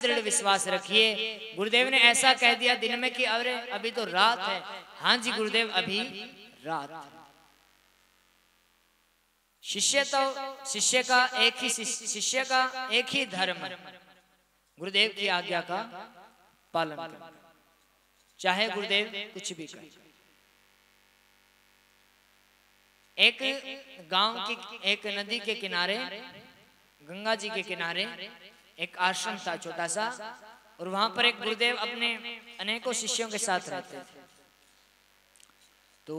दृढ़ विश्वास रखिए। गुरुदेव ने ऐसा कह दिया दिन में कि अरे अभी तो रात है। हाँ जी गुरुदेव, अभी रात है। शिष्य का एक ही धर्म है, गुरुदेव की आज्ञा का पालन करना, चाहे गुरुदेव कुछ भी कहे। एक गांव की एक नदी के किनारे, गंगा जी के किनारे एक आश्रम था छोटा सा, और वहां पर एक गुरुदेव अपने अनेकों शिष्यों के साथ रहते थे। तो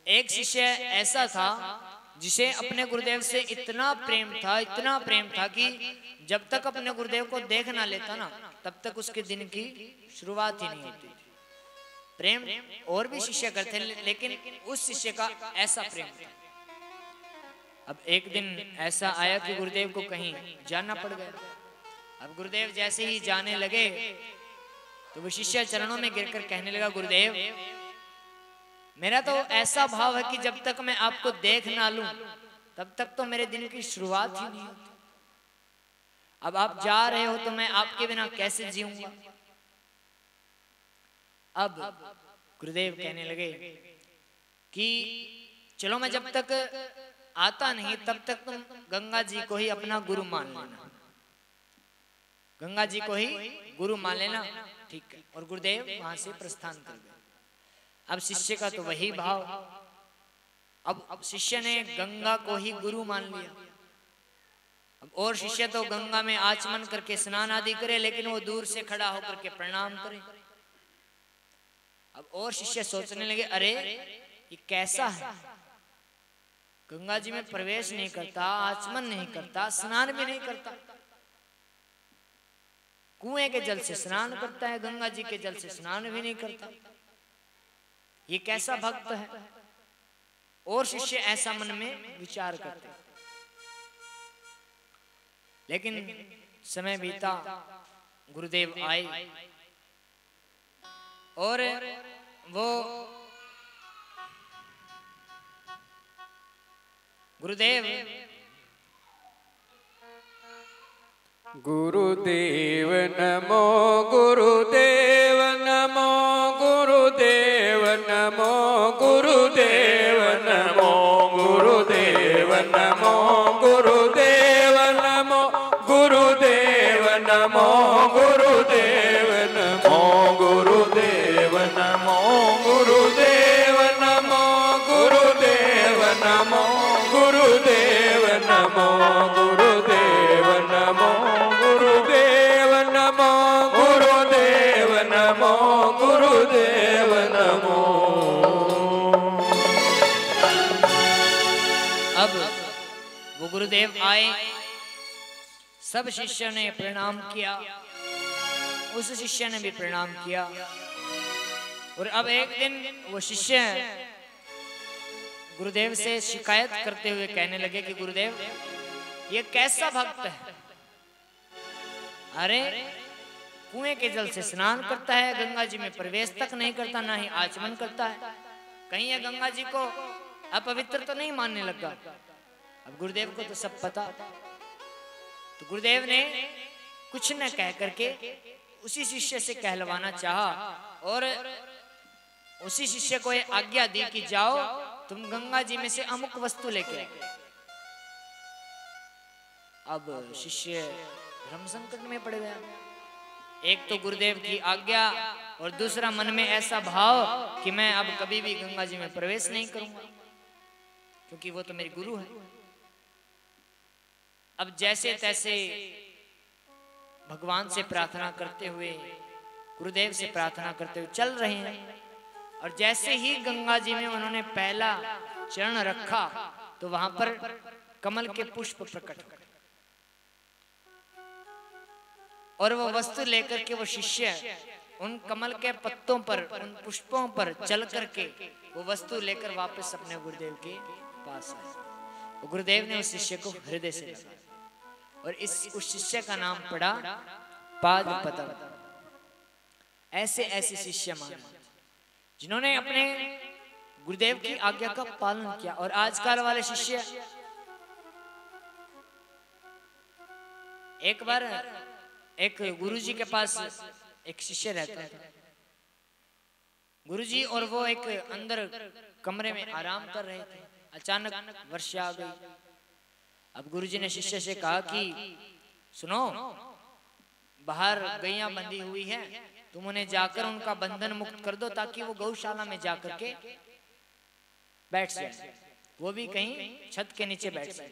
एक शिष्य ऐसा था जिसे अपने गुरुदेव से इतना प्रेम था कि जब तक अपने गुरुदेव को देख ना लेता ना, तब तक उसके दिन की शुरुआत ही नहीं होती। प्रेम और भी शिष्य करते, लेकिन उस शिष्य का ऐसा प्रेम था। अब एक दिन ऐसा आया कि गुरुदेव को कहीं जाना पड़ गया। अब गुरुदेव जैसे ही जाने लगे तो वो शिष्य चरणों में गिरकर कहने लगा, गुरुदेव मेरा तो ऐसा भाव है कि जब तक मैं आपको देख ना लूं तब तक तो मेरे दिन की शुरुआत ही नहीं होती। अब आप जा रहे हो तो मैं आपके बिना कैसे जीऊंगा। अब गुरुदेव कहने लगे कि चलो मैं जब तक आता नहीं तब तक तुम गंगा जी को ही अपना गुरु मान लेना, गंगा जी को ही गुरु मान लेना, ठीक है। और गुरुदेव वहां से प्रस्थान कर गए। अब शिष्य का तो वही भाव, अब शिष्य ने गंगा को ही गुरु मान लिया। अब और शिष्य तो गंगा में आचमन करके स्नान आदि करे, लेकिन वो दूर से खड़ा होकर के प्रणाम करे। अब और शिष्य सोचने लगे, अरे ये कैसा है, गंगा जी में प्रवेश नहीं करता, आचमन नहीं करता, स्नान भी नहीं करता, कुएं के जल से स्नान करता है, गंगा जी के जल से स्नान भी नहीं करता, ये कैसा भक्त है। और शिष्य ऐसा मन में विचार करते। लेकिन समय बीता, गुरुदेव आए और वो गुरुदेव गुरुदेव नमो, गुरुदेव नमो, गुरुदेव नमो, गुरुदेव नमो, गुरुदेव नमो, गुरुदेव नमो, गुरुदेव नमो, गुरुदेव नमो, गुरुदेव नमो, गुरुदेव नमो, गुरुदेव नमो, गुरुदेव नमो, गुरुदेव नमो, गुरुदेव नमो, गुरुदेव नमो, गुरुदेव नमो। अब वो गुरुदेव आए, सब शिष्यों ने प्रणाम किया, उस शिष्य ने भी प्रणाम किया। और अब एक दिन वो शिष्य गुरुदेव से शिकायत करते हुए कहने लगे कि गुरुदेव ये कैसा भक्त है, अरे कुएं के जल से स्नान करता है, गंगा जी में प्रवेश तक नहीं करता, ना ही आचमन करता है, कहीं ये गंगा जी को अपवित्र तो नहीं मानने लगा। अब गुरुदेव को तो सब पता, तो गुरुदेव ने कुछ न कह करके उसी शिष्य से कहलवाना चाहा और उसी शिष्य को ये आज्ञा दी कि जाओ तुम गंगा जी में से अमुक वस्तु लेके। अब शिष्य धर्म संकट में पड़ गया। एक तो गुरुदेव की आज्ञा और दूसरा मन में ऐसा भाव कि मैं अब कभी भी गंगा जी में प्रवेश नहीं करूंगा, क्योंकि वो तो मेरे गुरु है। अब जैसे तैसे भगवान से प्रार्थना करते हुए, गुरुदेव से प्रार्थना करते हुए चल रहे हैं। और जैसे ही गंगा जी में उन्होंने पहला चरण रखा तो वहां पर कमल के पुष्प प्रकट हो गए और वो वस्तु लेकर के वो शिष्य उन कमल के पत्तों पर, उन पुष्पों पर चल करके वो वस्तु लेकर वापस अपने गुरुदेव के पास आए। वो गुरुदेव ने उस शिष्य को हृदय से लगाया और उस शिष्य का नाम पड़ा पाद पद्म। ऐसे ऐसे शिष्य मान जिन्होंने अपने गुरुदेव की आज्ञा का पालन किया। और आजकल वाले शिष्य, एक बार एक गुरुजी के पास एक शिष्य रहता था। गुरुजी और वो एक अंदर कमरे में आराम कर रहे थे। अचानक वर्षा आ गई। अब गुरुजी ने शिष्य से कहा कि सुनो, बाहर गैया बंधी हुई है, तुम उन्हें जाकर उनका बंधन मुक्त कर दो ताकि वो गौशाला में जाकर के बैठ जाए, वो भी कहीं छत के नीचे बैठ जाए।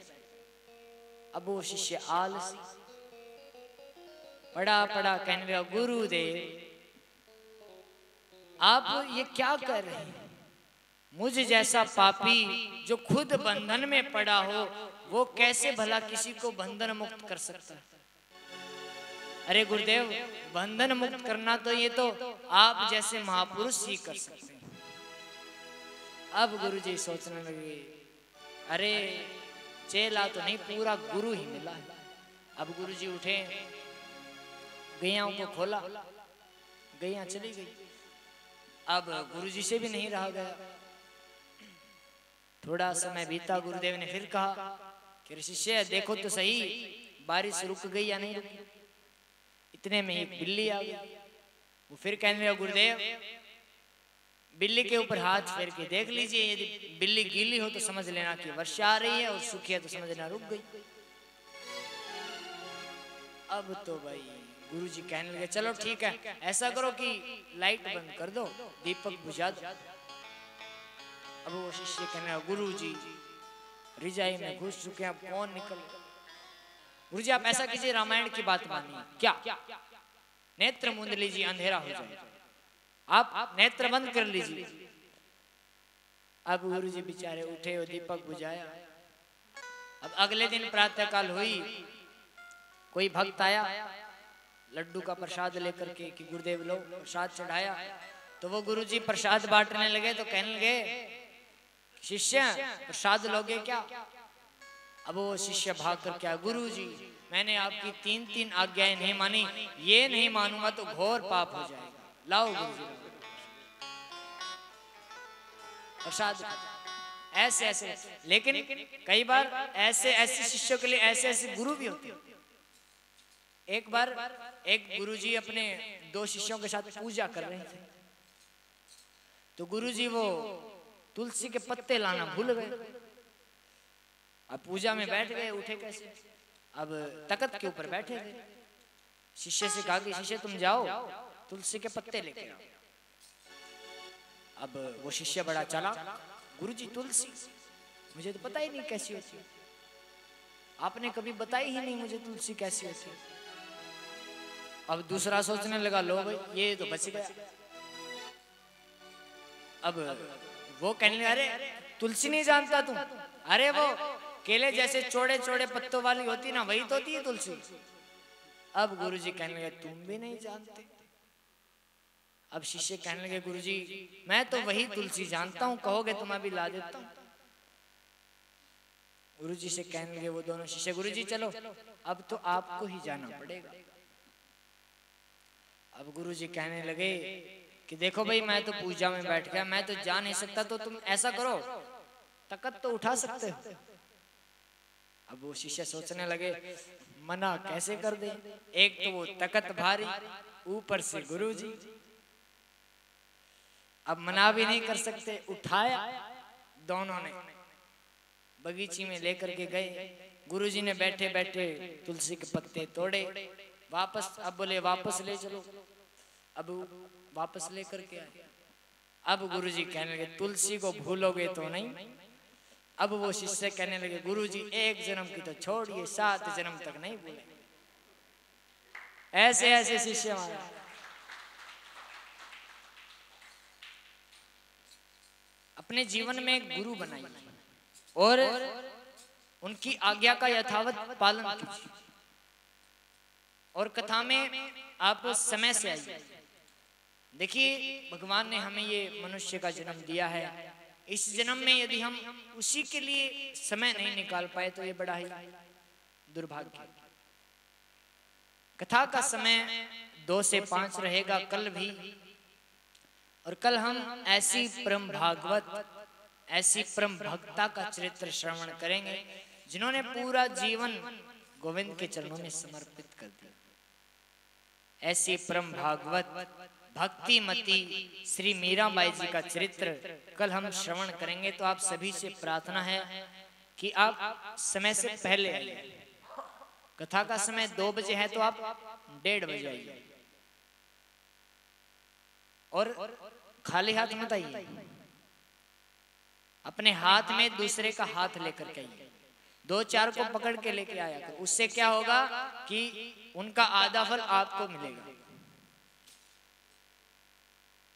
अब वो शिष्य आलसी पड़ा पड़ा कहने लगा, गुरुदेव आप ये क्या कर रहे हैं? मुझ जैसा पापी जो खुद बंधन में पड़ा हो, वो कैसे भला किसी को बंधन मुक्त कर सकता है? अरे गुरुदेव, बंधन मुक्त करना तो ये तो आप जैसे महापुरुष ही कर सकते हैं। अब गुरुजी सोचने लगे, अरे चेला तो नहीं, पूरा गुरु ही मिला है। अब गुरुजी उठे, गैयाओं को खोला, गैया चली गई। अब गुरुजी से भी नहीं रहा गया। थोड़ा समय बीता, गुरुदेव ने फिर कहा कि शिष्य देखो तो सही, बारिश रुक गई या नहीं रुकी। इतने में एक बिल्ली आ गई। वो फिर कहने लगा, गुरुदेव बिल्ली के ऊपर हाथ फेर के देख लीजिए, यदि बिल्ली गीली हो तो समझ लेना कि वर्षा आ रही है, और सूखी है तो समझ लेना रुक गई। अब तो भाई गुरुजी कहने लगे, चलो ठीक है, ऐसा करो कि लाइट बंद कर दो, दीपक बुझा दो। अब वो शिष्य कहने लगा, गुरुजी रिजाई में घुस चुके हैं, अब कौन निकल? गुरुजी आप ऐसा कीजिए, रामायण की बात मानिए। क्या? नेत्र मूंद लीजिए, अंधेरा हो जाए, आप नेत्र बंद कर लीजिए। अब गुरुजी बेचारे उठे और दीपक बुझाया। अब अगले दिन प्रातः काल हुई, कोई भक्त आया लड्डू का प्रसाद लेकर के कि गुरुदेव लो, प्रसाद चढ़ाया। तो वो गुरुजी प्रसाद बांटने लगे तो कहने लगे, शिष्य प्रसाद लोगे क्या? अब वो शिष्य भाग कर क्या, गुरुजी मैंने आपकी 3 आज्ञाएं नहीं मानी, ये नहीं मानूंगा तो घोर पाप हो जाएगा, लाओ गुरुजी प्रसाद। ऐसे ऐसे, लेकिन कई बार ऐसे ऐसे शिष्यों के लिए ऐसे ऐसे गुरु भी होते हैं। एक बार एक गुरुजी अपने 2 शिष्यों के साथ पूजा कर रहे थे, तो गुरुजी वो तुलसी के पत्ते लाना भूल गए। अब पूजा में बैठ गए, उठे कैसे? अब तख्त के ऊपर बैठे थे। शिष्य से कहा कि शिष्य तुम जाओ तुलसी के पत्ते लेके आओ। अब वो शिष्य बड़ा चला, गुरुजी तुलसी मुझे तो पता ही नहीं कैसी होती, आपने कभी बताई ही नहीं मुझे तुलसी कैसी होती। अब दूसरा सोचने लगा, लो भाई ये तो बच गया। अब वो कहने लगा, अरे तुलसी नहीं जानता तुम? अरे वो केले जैसे चौड़े चौड़े पत्तों वाली होती ना, वही तो होती है तुलसी। अब गुरुजी कहने लगे, तुम भी नहीं जानते? अब शिष्य कहने लगे, गुरुजी मैं तो वही तुलसी जानता हूँ, कहोगे तो मैं भी ला देता हूँ। गुरुजी से कहने लगे वो दोनों शिष्य, गुरुजी चलो अब तो आपको ही जाना पड़ेगा। अब गुरुजी कहने लगे कि देखो भाई मैं तो पूजा में बैठ गया, मैं तो जा नहीं सकता, तो तुम ऐसा करो तख्त तो उठा सकते हो। अब वो शिष्य सोचने लगे, मना कैसे कर दे, एक तो वो तख्त भारी, ऊपर से गुरुजी, अब मना भी नहीं कर सकते। उठाया, दोनों ने बगीची में लेकर के गए। गुरुजी ने बैठे बैठे तुलसी के पत्ते तोड़े, वापस, अब बोले वापस ले चलो। अब वापस लेकर के आए। अब गुरुजी कहने लगे, तुलसी को भूलोगे तो नहीं। अब वो शिष्य कहने लगे, गुरुजी एक जन्म की तो छोड़िए, 7 जन्म तक नहीं भूले। ऐसे ऐसे शिष्य हमारे। अपने जीवन में एक गुरु बनाइए और उनकी आज्ञा का यथावत पालन कीजिए, और कथा में आप समय से आइए। देखिए भगवान ने हमें ये मनुष्य का जन्म दिया है, इस जन्म में यदि हम उसी के लिए समय नहीं निकाल पाए तो ये बड़ा ही दुर्भाग्य। कथा का समय 2 से 5 रहेगा कल भी, और कल हम ऐसी परम भागवत, ऐसी परम भक्ता का चरित्र श्रवण करेंगे जिन्होंने पूरा जीवन गोविंद के चरणों में समर्पित कर दिया। ऐसी परम भागवत भक्तिमती श्री मीराबाई जी का चरित्र कल हम श्रवण करेंगे। तो आप सभी से प्रार्थना है कि आप समय से पहले आइए। कथा का समय 2 बजे है तो आप 1:30 बजे आइए और खाली हाथ मत आइए। अपने हाथ में दूसरे का हाथ लेकर के आइए। 2-4 को पकड़ के लेके आया करो। उससे क्या होगा कि उनका आधा फल आपको मिलेगा।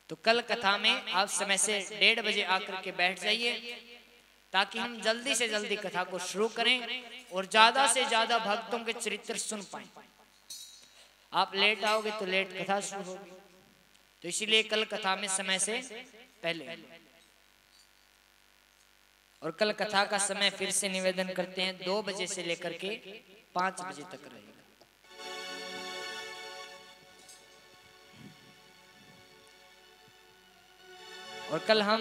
तो कल कथा में आप समय से 1:30 बजे आकर के बैठ जाइए ताकि हम जल्दी से जल्दी कथा को शुरू करें और ज्यादा से ज्यादा भक्तों के चरित्र सुन पाए। आप लेट आओगे तो लेट कथा शुरू होगी। तो इसीलिए कल कथा में समय से पहले। और कल कथा का समय फिर से निवेदन करते हैं 2 बजे से लेकर के 5 बजे तक रहेगा। और कल हम